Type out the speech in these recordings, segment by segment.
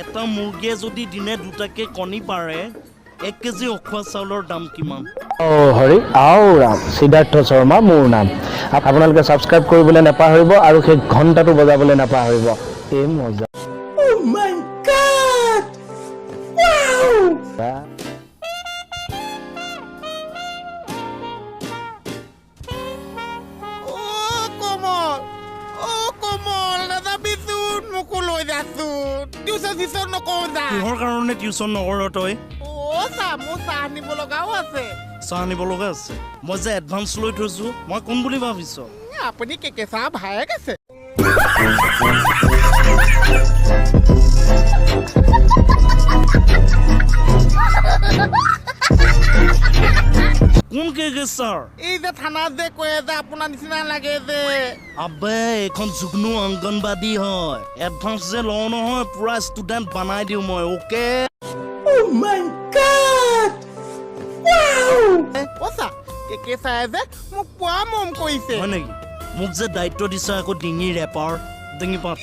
এটা মুৰ্গীয়ে যদি দিনে দুটাকে কণী পাৰে 1 কেজি অখোৱা চাউলৰ দাম কিমান? হৰি আও ৰাম সিদ্ধাৰ্থ শৰ্মা মোৰ নাম আপোনালোকে সাবস্ক্ৰাইব কৰিবলৈ নাপাহৰিব আৰু সেই ঘণ্টাটো বজাবলৈ নাপাহৰিব এই মজা Oh my god wow কিহৰ কাৰণে টিউচন নকৰ তই? চাহ আনিব লগা আছে মই যে এডভান্স লৈ থৈছো মই কোন বুলি ভাবিছ? আপুনি কেকে চাহ ভায়েক আছে কোন কেকে ছাৰ? এই যে থানাত যে কয় যে আপোনাৰ নিচিনা লাগে যে আবে এখন যুগ্নু অংগনবাদী হয় এডভান্স যে লওঁ নহয় পুৰা ষ্টুডেণ্ট বনাই দিওঁ মই okay Oh my god Ocha কেকে চাই যে মোক পোৱা মম কৰিছে হয় নেকি? মোক যে দায়িত্ব দিছে আকৌ ডিঙি ৰেপাৰ ডিঙি পাত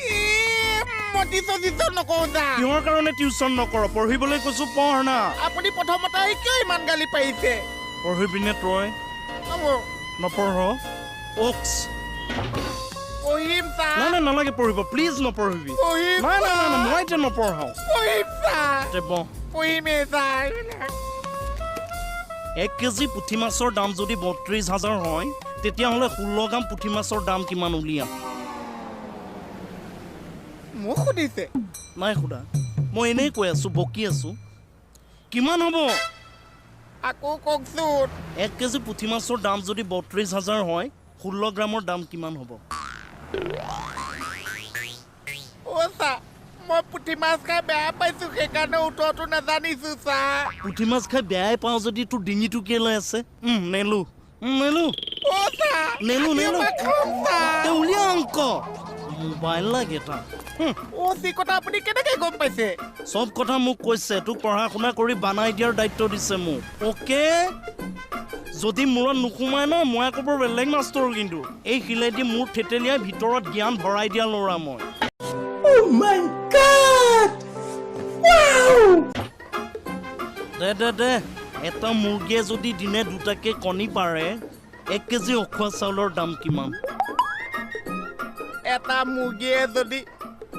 কিহৰ কাৰণে টিউচন নকৰ? পঢ়িবলৈ কৈছো পঢ় না আপুনি প্ৰথমতে কিয় ইমান গালি পাৰিছে? পঢ়িবিনে তই? নপঢ় অক্স পঢ়িম চা নাই নাই নালাগে পঢ়িব প্লিজ নপঢ়িবি নাই নাই নাই মই এতিয়া নপঢ়াওঁ পঢ়িম চা পঢ়িমে চা 1 কেজি পুঠি মাছৰ দাম যদি 32,000 হয় তেতিয়াহ'লে 16 গ্ৰাম পুঠি মাছৰ দাম কিমান উলিয়াম? মোক সুধিছে নাই সোধা মই এনেই কৈ আছো বকি আছো কিমান হ'ব? আকৌ কওকচোন 1 কেজি পুঠি মাছৰ দাম যদি 32,000 হয় 16 গ্ৰামৰ দাম কিমান হ'ব? চা মই পুঠি মাছ খাই বেয়া পাইছো সেইকাৰণে উত্তৰটো নাজানিছো চা পুঠি মাছ খাই বেয়াই পাওঁ যদি তোৰ ডিঙিটো কেলৈ আছে? নেলো নেলো নেলো নেলো উলিয়া অংক মোবাইল লাগে তাক কথা আপুনি কেনেকে গম পাইছে? চব কথা মোক কৈছে তোক পঢ়া শুনা কৰি বনাই দিয়াৰ দায়িত্ব দিছে মোক অ'কে যদি মূৰত নোসোমাই ন মই আকৌ বৰ বেলেগ মাষ্টৰ কিন্তু এই শিলেদি মোৰ থেতেলিয়াই ভিতৰত জ্ঞান ভৰাই দিয়া ল'ৰা মই Oh my god wow দে এটা মুৰ্গীয়ে যদি দিনে দুটাকে কণী পাৰে 1 কেজি অখোৱা চাউলৰ দাম কিমান? এটা মুৰ্গীয়ে যদি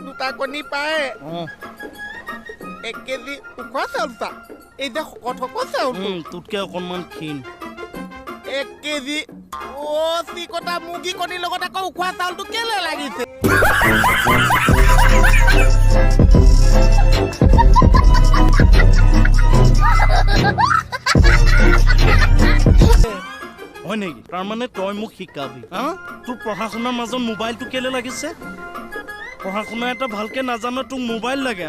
দুটা কণী পাৰে 1 কেজি উখোৱা চাউল চা এই যে শকত চাউল তোতকে অকণমান ক্ষীণ 1 কেজি কটা মুৰ্গী কণীৰ লগত আকৌ উখোৱা চাউলটো কেলে লাগিছে? হয় নেকি? তাৰমানে তই মোক শিকাবি তোৰ পঢ়া শুনাৰ মাজত মোবাইলটো কেলে লাগিছে? পঢ়া শুনা এটা ভালকে নাজানো তোক মোবাইল লাগে